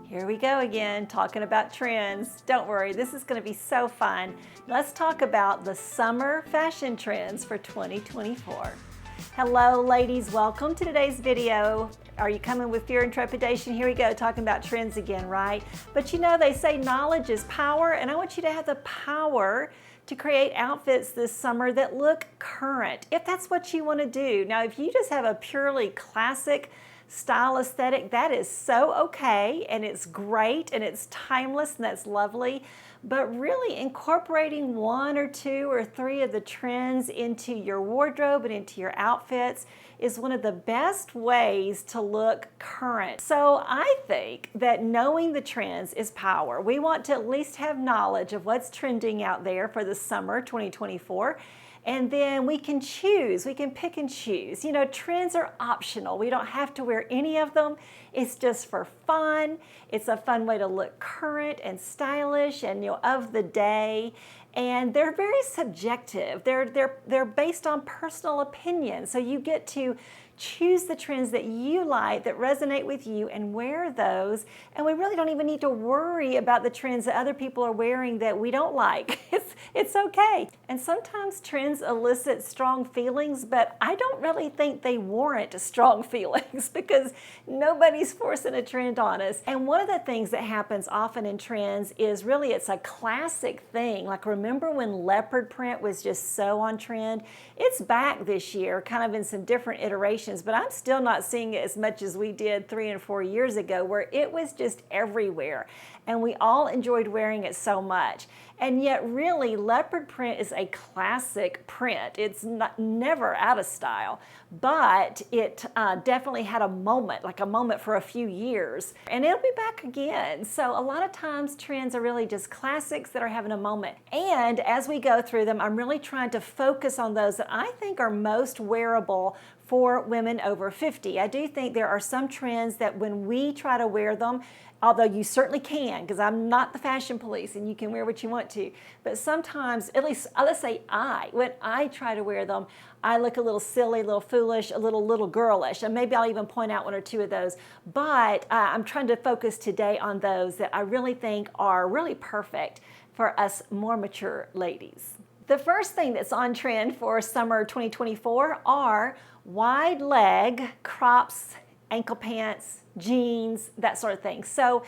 Here we go again, talking about trends. Don't worry, this is going to be so fun. Let's talk about the summer fashion trends for 2024. Hello ladies, welcome to today's video. Are you coming with fear and trepidation? Here we go, talking about trends again, right? But you know, they say knowledge is power, and I want you to have the power to create outfits this summer that look current, if that's what you want to do. Now, if you just have a purely classic style aesthetic, that is so okay, and it's great, and it's timeless, and that's lovely. But really incorporating one or two or three of the trends into your wardrobe and into your outfits is one of the best ways to look current. So I think that knowing the trends is power. We want to at least have knowledge of what's trending out there for the summer 2024. And then we can choose, we can pick and choose. You know, trends are optional. We don't have to wear any of them. It's just for fun. It's a fun way to look current and stylish and, you know, of the day. And they're very subjective. They're based on personal opinion. So you get to choose the trends that you like, that resonate with you, and wear those. And we really don't even need to worry about the trends that other people are wearing that we don't like. It's okay. And sometimes trends elicit strong feelings, but I don't really think they warrant strong feelings because nobody's forcing a trend on us. And one of the things that happens often in trends is really it's a classic thing. Like, remember when leopard print was just so on trend? It's back this year, kind of in some different iterations, but I'm still not seeing it as much as we did 3 and 4 years ago, where it was just everywhere and we all enjoyed wearing it so much. And yet really leopard print is a classic print. It's never out of style, but it definitely had a moment, like a moment for a few years, and it'll be back again. So a lot of times trends are really just classics that are having a moment. And as we go through them, I'm really trying to focus on those that I think are most wearable for women over 50. I do think there are some trends that when we try to wear them, although you certainly can, because I'm not the fashion police and you can wear what you want to, but sometimes, at least let's say when I try to wear them, I look a little silly, a little foolish, a little girlish, and maybe I'll even point out one or two of those. But I'm trying to focus today on those that I really think are really perfect for us more mature ladies. The first thing that's on trend for summer 2024 are wide leg crops, ankle pants, jeans, that sort of thing. So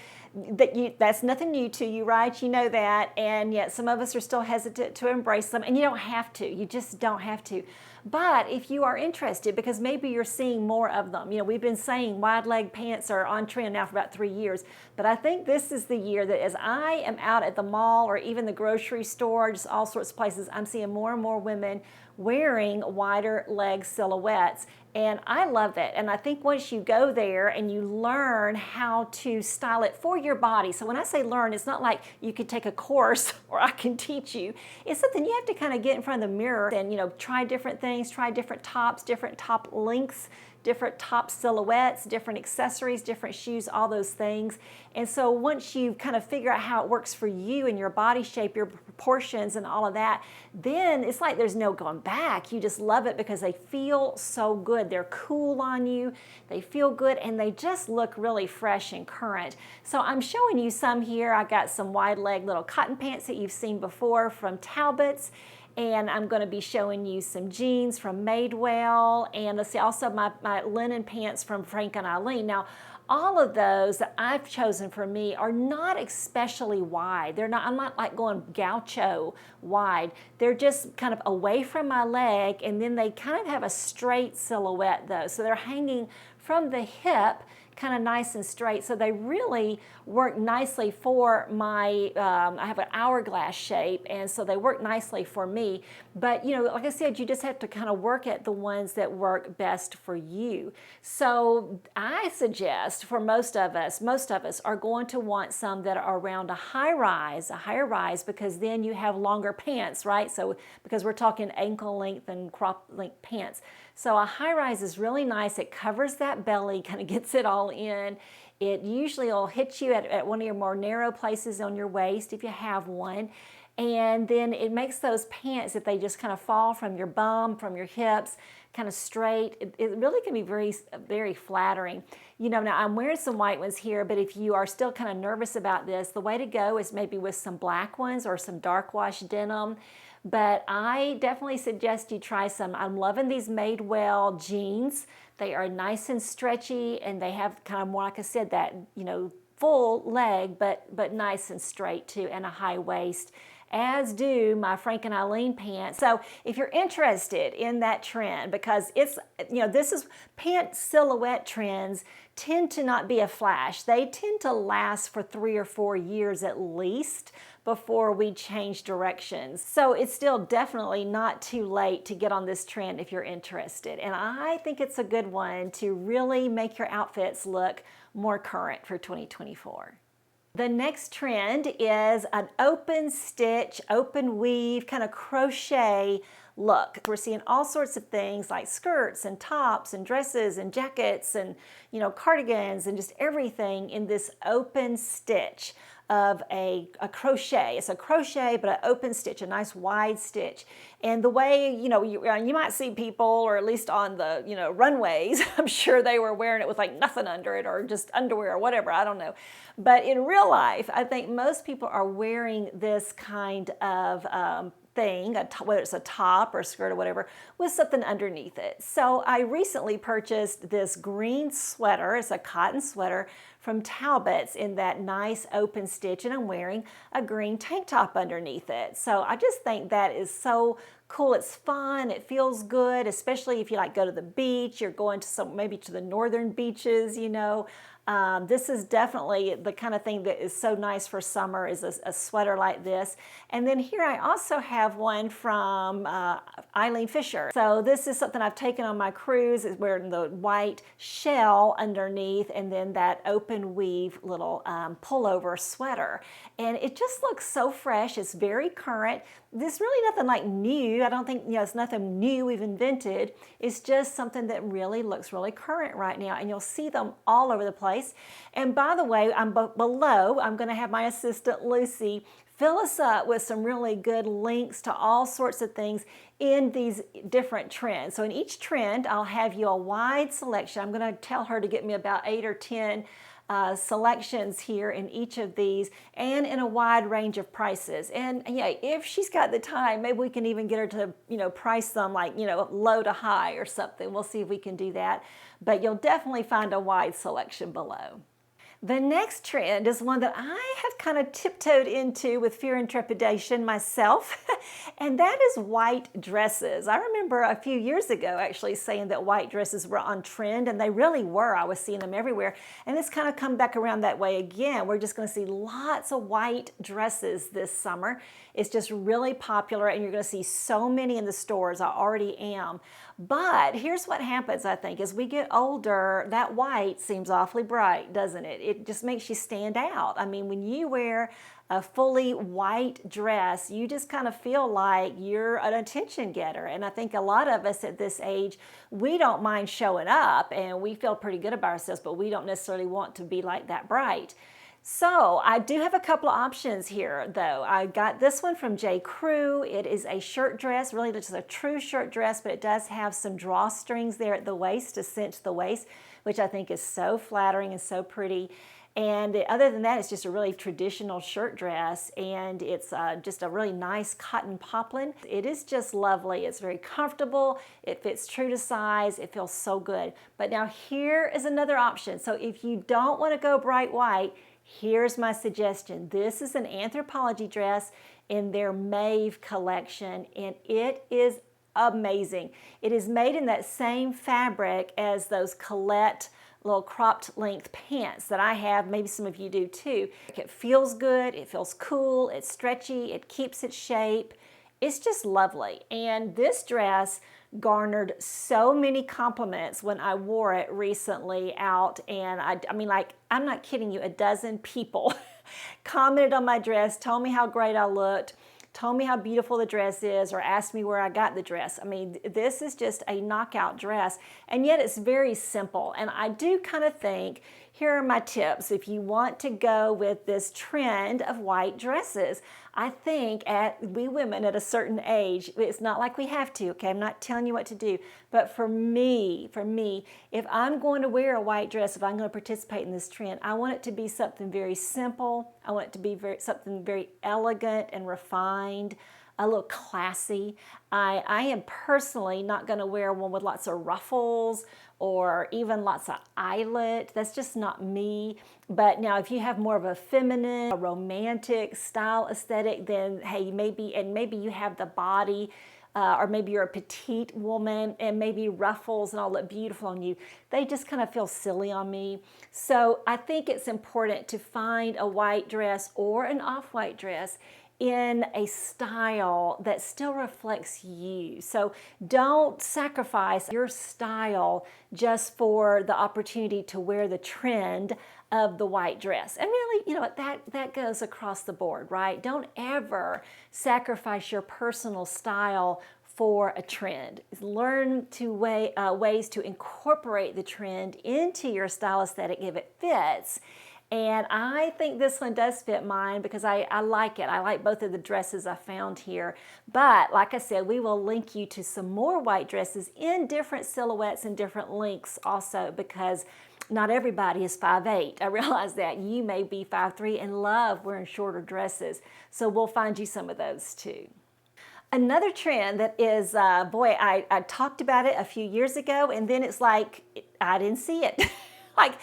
that's nothing new to you, right? You know that, and yet some of us are still hesitant to embrace them, and you don't have to. You just don't have to. But if you are interested, because maybe you're seeing more of them, you know, we've been saying wide leg pants are on trend now for about 3 years, but I think this is the year that as I am out at the mall or even the grocery store, just all sorts of places, I'm seeing more and more women wearing wider leg silhouettes. And I love it. And I think once you go there and you learn how to style it for your body. So when I say learn, it's not like you could take a course or I can teach you. It's something you have to kind of get in front of the mirror and, you know, try different things, try different tops, different top lengths, different top silhouettes, different accessories, different shoes, all those things. And so once you kind of figure out how it works for you and your body shape, your proportions and all of that, then it's like there's no going back. You just love it because they feel so good. They're cool on you, they feel good, and they just look really fresh and current. So I'm showing you some here. I got some wide leg little cotton pants that you've seen before from Talbot's. And I'm going to be showing you some jeans from Madewell, and let's see, also my linen pants from Frank and Eileen. Now, all of those that I've chosen for me are not especially wide. I'm not like going gaucho wide. They're just kind of away from my leg, and then they kind of have a straight silhouette though. So they're hanging from the hip, kind of nice and straight, so they really work nicely for my, I have an hourglass shape, and so they work nicely for me. But you know, like I said, you just have to kind of work at the ones that work best for you. So I suggest for most of us are going to want some that are around a higher rise, because then you have longer pants, right? So because we're talking ankle length and crop length pants. So a high rise is really nice. It covers that belly, kind of gets it all in. It usually will hit you at one of your more narrow places on your waist if you have one. And then it makes those pants, if they just kind of fall from your bum, from your hips, kind of straight. It really can be very, very flattering. You know, now I'm wearing some white ones here, but if you are still kind of nervous about this, the way to go is maybe with some black ones or some dark wash denim. But I definitely suggest you try some. I'm loving these Madewell jeans. They are nice and stretchy, and they have kind of more, like I said, that, you know, full leg, but nice and straight too, and a high waist, as do my Frank and Eileen pants. So if you're interested in that trend, because it's, you know, this is pant silhouette trends tend to not be a flash. They tend to last for 3 or 4 years at least before we change directions. So it's still definitely not too late to get on this trend if you're interested. And I think it's a good one to really make your outfits look more current for 2024. The next trend is an open stitch, open weave, kind of crochet look. We're seeing all sorts of things like skirts and tops and dresses and jackets and, you know, cardigans and just everything in this open stitch of a crochet. It's a crochet, but an open stitch, a nice wide stitch. And the way, you know, you might see people, or at least on the, you know, runways, I'm sure they were wearing it with like nothing under it or just underwear or whatever, I don't know. But in real life, I think most people are wearing this kind of thing, whether it's a top or skirt or whatever, with something underneath it. So I recently purchased this green sweater. It's a cotton sweater from Talbot's in that nice open stitch, and I'm wearing a green tank top underneath it. So I just think that is so cool. It's fun. It feels good, especially if you like go to the beach. You're going to maybe to the northern beaches, you know. This is definitely the kind of thing that is so nice for summer, is a sweater like this. And then here I also have one from Eileen Fisher. So this is something I've taken on my cruise, is wearing the white shell underneath and then that open weave little pullover sweater. And it just looks so fresh. It's very current. There's really nothing like new. I don't think, you know, it's nothing new we've invented. It's just something that really looks really current right now, and you'll see them all over the place. And by the way, below, I'm going to have my assistant Lucy fill us up with some really good links to all sorts of things in these different trends. So in each trend, I'll have you a wide selection. I'm going to tell her to get me about 8 or 10 selections here in each of these, and in a wide range of prices. And yeah, if she's got the time, maybe we can even get her to, you know, price them like, you know, low to high or something. We'll see if we can do that. But you'll definitely find a wide selection below. The next trend is one that I have kind of tiptoed into with fear and trepidation myself, and that is white dresses. I remember a few years ago actually saying that white dresses were on trend, and they really were. I was seeing them everywhere, and it's kind of come back around that way again. We're just going to see lots of white dresses this summer. It's just really popular, and you're going to see so many in the stores. I already am. But here's what happens, I think. As we get older, that white seems awfully bright, doesn't it? It just makes you stand out. I mean, when you wear a fully white dress, you just kind of feel like you're an attention getter. And I think a lot of us at this age, we don't mind showing up, and we feel pretty good about ourselves, but we don't necessarily want to be like that bright. So I do have a couple of options here, though. I got this one from J. Crew. It is a shirt dress, really just a true shirt dress, but it does have some drawstrings there at the waist to cinch the waist, which I think is so flattering and so pretty. And other than that, it's just a really traditional shirt dress, and it's just a really nice cotton poplin. It is just lovely. It's very comfortable. It fits true to size. It feels so good. But now here is another option. So if you don't want to go bright white, here's my suggestion. This is an Anthropologie dress in their Maeve collection, and it is amazing. It is made in that same fabric as those Colette little cropped length pants that I have. Maybe some of you do too. It feels good, it feels cool, it's stretchy, it keeps its shape. It's just lovely. And this dress garnered so many compliments when I wore it recently out, and I mean, like, I'm not kidding you, a dozen people commented on my dress, told me how great I looked, told me how beautiful the dress is, or asked me where I got the dress. I mean, this is just a knockout dress, and yet it's very simple. And I do kind of think here are my tips if you want to go with this trend of white dresses. I think we women at a certain age, it's not like we have to, okay? I'm not telling you what to do, but for me, if I'm going to wear a white dress, if I'm going to participate in this trend, I want it to be something very simple. I want it to be something very elegant and refined, a little classy. I am personally not going to wear one with lots of ruffles or even lots of eyelet. That's just not me. But now if you have more of a feminine, a romantic style aesthetic, then hey, maybe you have the body, or maybe you're a petite woman and maybe ruffles and all look beautiful on you. They just kind of feel silly on me. So I think it's important to find a white dress or an off-white dress in a style that still reflects you. So don't sacrifice your style just for the opportunity to wear the trend of the white dress. And really, you know what, that goes across the board, right? Don't ever sacrifice your personal style for a trend. Learn ways to incorporate the trend into your style aesthetic if it fits. And I think this one does fit mine because I like it. I like both of the dresses I found here. But like I said, we will link you to some more white dresses in different silhouettes and different lengths also, because not everybody is 5'8". I realize that. You may be 5'3" and love wearing shorter dresses. So we'll find you some of those too. Another trend that is, I talked about it a few years ago, and then it's like, I didn't see it. Like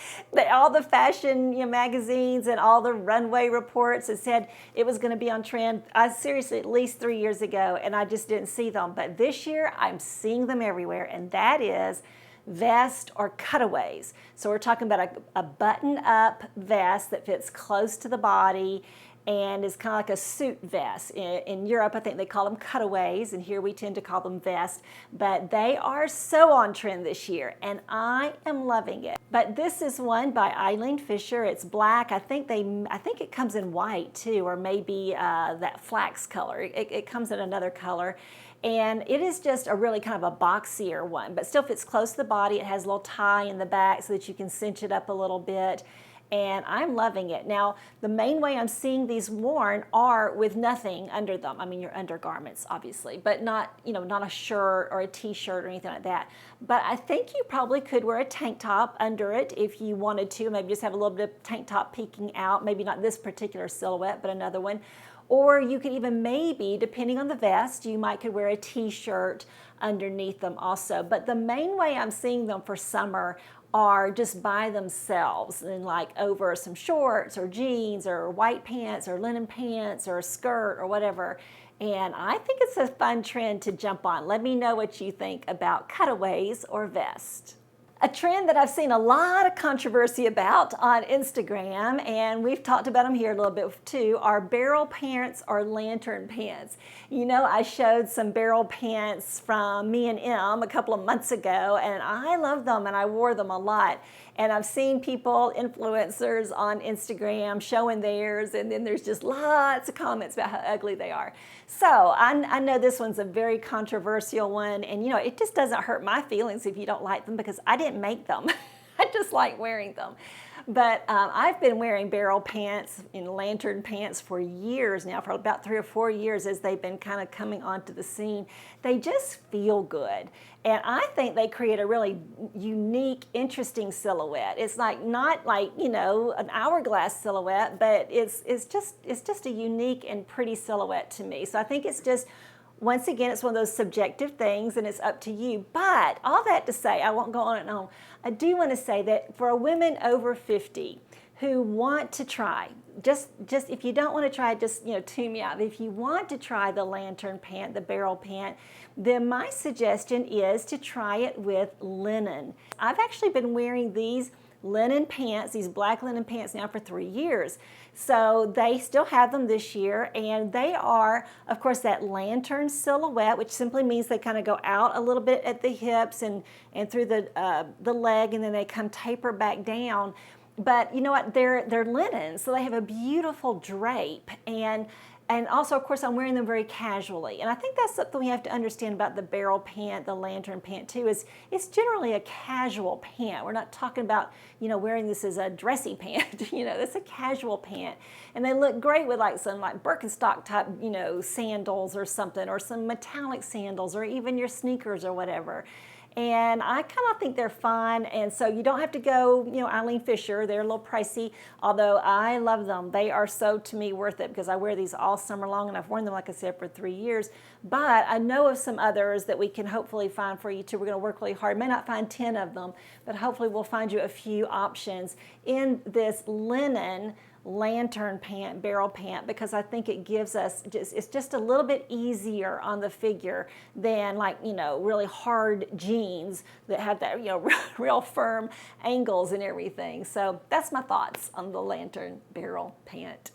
all the fashion magazines and all the runway reports that said it was going to be on trend, seriously, at least 3 years ago, and I just didn't see them. But this year, I'm seeing them everywhere, and that is vest or cutaways. So we're talking about a button-up vest that fits close to the body and is kind of like a suit vest. In Europe, I think they call them cutaways, and here we tend to call them vests, but they are so on trend this year, and I am loving it. But this is one by Eileen Fisher. It's black. I think it comes in white too, or maybe that flax color. It comes in another color. And it is just a really kind of a boxier one, but still fits close to the body. It has a little tie in the back so that you can cinch it up a little bit. And I'm loving it. Now, the main way I'm seeing these worn are with nothing under them. I mean, your undergarments, obviously, but not a shirt or a t-shirt or anything like that. But I think you probably could wear a tank top under it if you wanted to. Maybe just have a little bit of tank top peeking out. Maybe not this particular silhouette, but another one. Or you could even maybe, depending on the vest, you could wear a t-shirt underneath them also. But the main way I'm seeing them for summer are just by themselves and like over some shorts or jeans or white pants or linen pants or a skirt or whatever. And I think it's a fun trend to jump on. Let me know what you think about cutaways or vest. A trend that I've seen a lot of controversy about on Instagram, and we've talked about them here a little bit too, are barrel pants or lantern pants. You know, I showed some barrel pants from me and M a couple of months ago, and I love them and I wore them a lot. And I've seen people, influencers on Instagram showing theirs, and then there's just lots of comments about how ugly they are. So I know this one's a very controversial one, and you know, it just doesn't hurt my feelings if you don't like them because I didn't make them. I just like wearing them. But I've been wearing barrel pants and lantern pants for years now, for about 3 or 4 years as they've been kind of coming onto the scene. They just feel good. And I think they create a really unique, interesting silhouette. It's like not like, you know, an hourglass silhouette, but it's just a unique and pretty silhouette to me. So I think it's just, once again, it's one of those subjective things and it's up to you. But all that to say, I won't go on and on. I do want to say that for women over 50 who want to try, just if you don't want to try, just, you know, tune me out. If you want to try the lantern pant, the barrel pant, then my suggestion is to try it with linen. I've actually been wearing these linen pants, these black linen pants now for 3 years. So they still have them this year, and they are, of course, that lantern silhouette, which simply means they kind of go out a little bit at the hips and through the leg, and then they come taper back down. But you know what? They're linen, so they have a beautiful drape, and also, of course, I'm wearing them very casually. And I think that's something we have to understand about the barrel pant, the lantern pant too, is it's generally a casual pant. We're not talking about, you know, wearing this as a dressy pant. You know, it's a casual pant. And they look great with like some like Birkenstock type, you know, sandals or something, or some metallic sandals, or even your sneakers or whatever. And I kind of think they're fun, and so you don't have to go, you know, Eileen Fisher. They're a little pricey, although I love them. They are so, to me, worth it because I wear these all summer long, and I've worn them, like I said, for 3 years. But I know of some others that we can hopefully find for you too. We're going to work really hard. May not find 10 of them, but hopefully we'll find you a few options in this linen lantern pant, barrel pant, because I think it gives us it's just a little bit easier on the figure than, like, you know, really hard jeans that have that, you know, real firm angles and everything. So that's my thoughts on the lantern barrel pant.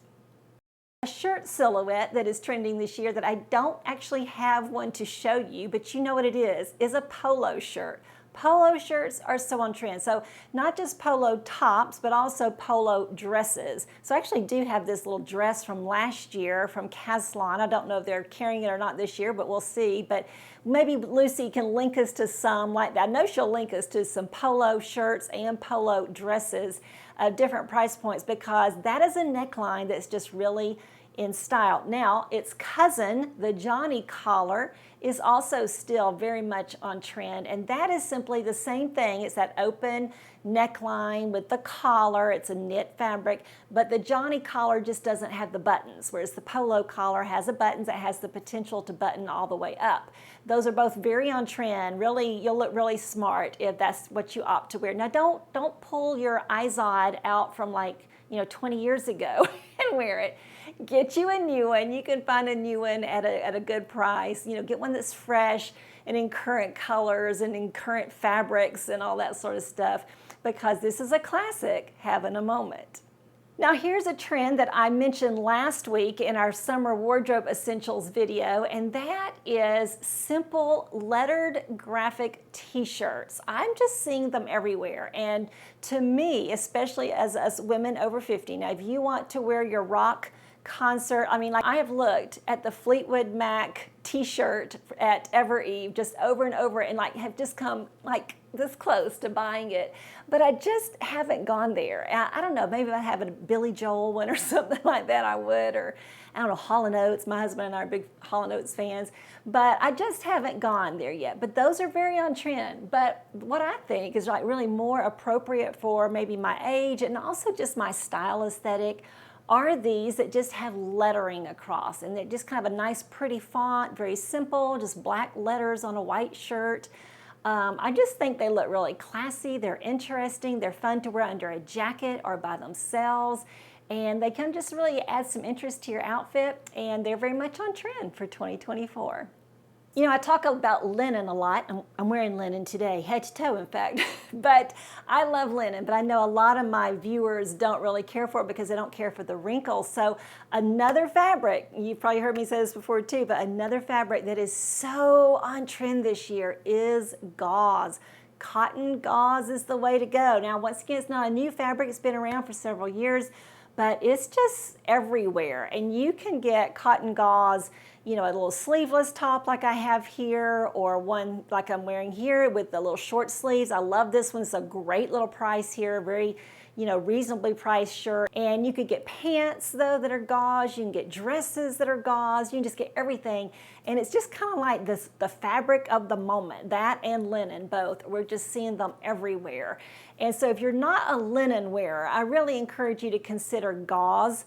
A shirt silhouette that is trending this year that I don't actually have one to show you, but you know what it is a polo shirt. Polo shirts are so on trend. So not just polo tops, but also polo dresses. So I actually do have this little dress from last year from Caslon. I don't know if they're carrying it or not this year, but we'll see. But maybe Lucy can link us to some like that. I know she'll link us to some polo shirts and polo dresses of different price points, because that is a neckline that's just really in style. Now, its cousin, the Johnny collar, is also still very much on trend, and that is simply the same thing. It's that open neckline with the collar. It's a knit fabric, but the Johnny collar just doesn't have the buttons, whereas the polo collar has the buttons. It has the potential to button all the way up. Those are both very on trend. Really, you'll look really smart if that's what you opt to wear. Now, don't pull your Izod out from, like, you know, 20 years ago and wear it. Get you a new one. You can find a new one at a good price. You know, get one that's fresh and in current colors and in current fabrics and all that sort of stuff, because this is a classic having a moment. Now, here's a trend that I mentioned last week in our Summer Wardrobe Essentials video, and that is simple lettered graphic t-shirts. I'm just seeing them everywhere, and to me, especially as us women over 50, now if you want to wear your rock concert, I mean, like, I have looked at the Fleetwood Mac t-shirt at Ever Eve just over and over, and like have just come like this close to buying it, but I just haven't gone there. I don't know, maybe if I have a Billy Joel one or something like that, I would, or I don't know, Hall & Oates. My husband and I are big Hall & Oates fans, but I just haven't gone there yet. But those are very on trend. But what I think is like really more appropriate for maybe my age and also just my style aesthetic are these that just have lettering across, and they're just kind of a nice pretty font, very simple, just black letters on a white shirt. I just think they look really classy, they're interesting, they're fun to wear under a jacket or by themselves, and they can just really add some interest to your outfit, and they're very much on trend for 2024. You know, I talk about linen a lot. I'm wearing linen today, head to toe, in fact. But I love linen, but I know a lot of my viewers don't really care for it because they don't care for the wrinkles. So another fabric, you've probably heard me say this before too, but another fabric that is so on trend this year is gauze. Cotton gauze is the way to go. Now, once again, it's not a new fabric. It's been around for several years, but it's just everywhere. And you can get cotton gauze, you know, a little sleeveless top like I have here, or one like I'm wearing here with the little short sleeves. I love this one. It's a great little price here, very, you know, reasonably priced shirt. And you could get pants though that are gauze. You can get dresses that are gauze. You can just get everything. And it's just kind of like this, the fabric of the moment, that and linen both. We're just seeing them everywhere. And so if you're not a linen wearer, I really encourage you to consider gauze.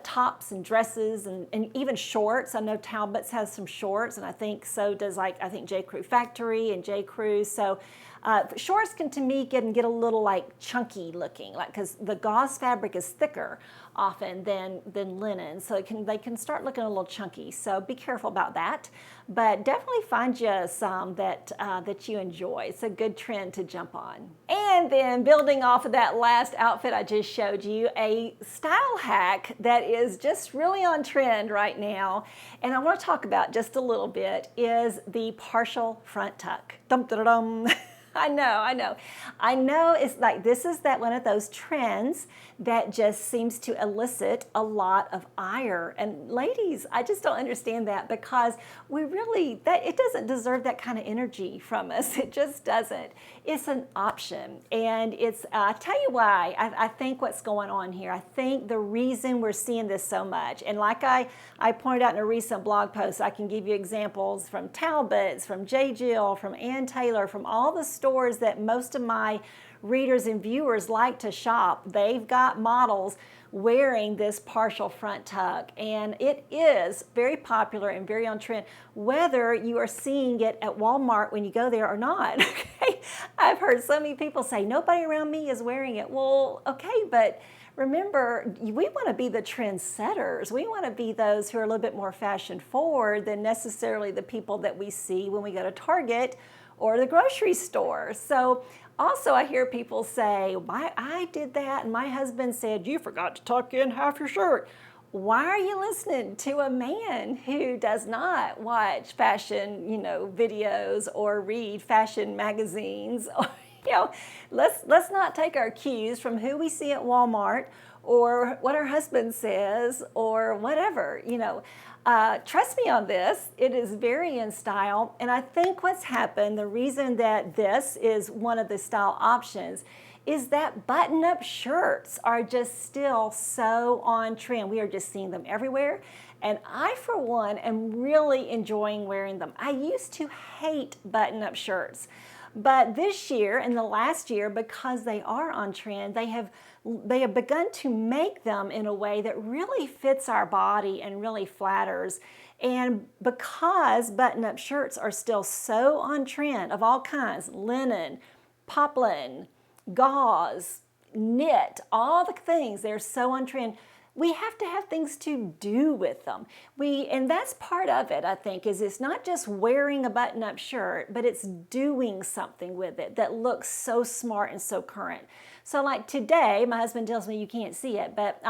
Tops and dresses and even shorts. I know Talbot's has some shorts, and I think so does, like, I think J. Crew Factory and J. Crew. So shorts can, to me, get a little like chunky looking, like, because the gauze fabric is thicker often than linen, so they can start looking a little chunky. So be careful about that, but definitely find you some that you enjoy. It's a good trend to jump on. And then building off of that last outfit I just showed you, a style hack that is just really on trend right now, and I want to talk about just a little bit, is the partial front tuck. Dum, da, da, dum. I know. I know it's like this is that one of those trends that just seems to elicit a lot of ire. And ladies, I just don't understand that because we really, that it doesn't deserve that kind of energy from us. It just doesn't. It's an option. And it's, I'll tell you why I think what's going on here. I think the reason we're seeing this so much, and like I pointed out in a recent blog post, I can give you examples from Talbot's, from J. Jill, from Ann Taylor, from all the stores that most of my readers and viewers like to shop. They've got models wearing this partial front tuck, and it is very popular and very on trend, whether you are seeing it at Walmart when you go there or not. Okay, I've heard so many people say nobody around me is wearing it. Well, okay, but remember, we want to be the trendsetters. We want to be those who are a little bit more fashion forward than necessarily the people that we see when we go to Target or the grocery store. So also I hear people say, I did that and my husband said, you forgot to tuck in half your shirt. Why are you listening to a man who does not watch fashion, videos or read fashion magazines? Let's not take our cues from who we see at Walmart or what our husband says or whatever, Trust me on this, it is very in style. And I think what's happened, the reason that this is one of the style options is that button-up shirts are just still so on trend. We are just seeing them everywhere. And I, for one, am really enjoying wearing them. I used to hate button-up shirts. But this year and the last year, because they are on trend, they have begun to make them in a way that really fits our body and really flatters. And because button-up shirts are still so on trend of all kinds, linen, poplin, gauze, knit, all the things, they're so on trend. We have to have things to do with them. And that's part of it, I think, is it's not just wearing a button-up shirt, but it's doing something with it that looks so smart and so current. So like today, my husband tells me you can't see it, but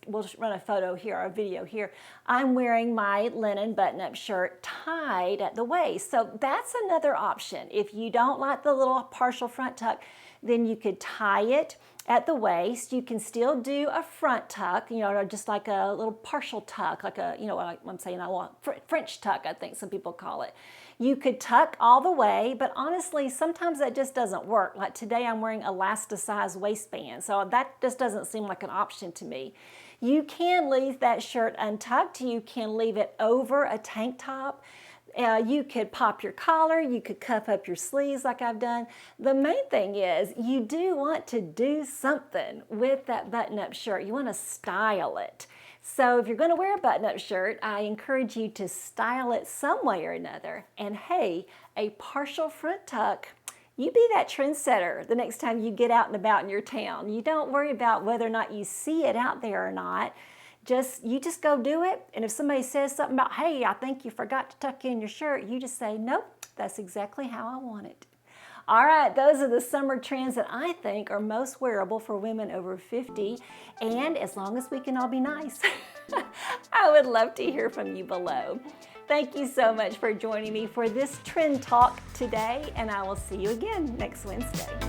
we'll run a photo here, or a video here. I'm wearing my linen button-up shirt tied at the waist. So that's another option. If you don't like the little partial front tuck, then you could tie it at the waist. You can still do a front tuck, just like a little partial tuck, like I'm saying I want French tuck, I think some people call it. You could tuck all the way, but honestly, sometimes that just doesn't work. Like today I'm wearing elasticized waistband, so that just doesn't seem like an option to me. You can leave that shirt untucked. You can leave it over a tank top. You could pop your collar, you could cuff up your sleeves like I've done. The main thing is you do want to do something with that button-up shirt. You want to style it. So if you're going to wear a button-up shirt, I encourage you to style it some way or another. And hey, a partial front tuck, you be that trendsetter the next time you get out and about in your town. You don't worry about whether or not you see it out there or not. You just go do it. And if somebody says something about, hey, I think you forgot to tuck in your shirt, you just say, nope, that's exactly how I want it. All right, those are the summer trends that I think are most wearable for women over 50. And as long as we can all be nice, I would love to hear from you below. Thank you so much for joining me for this trend talk today, and I will see you again next Wednesday.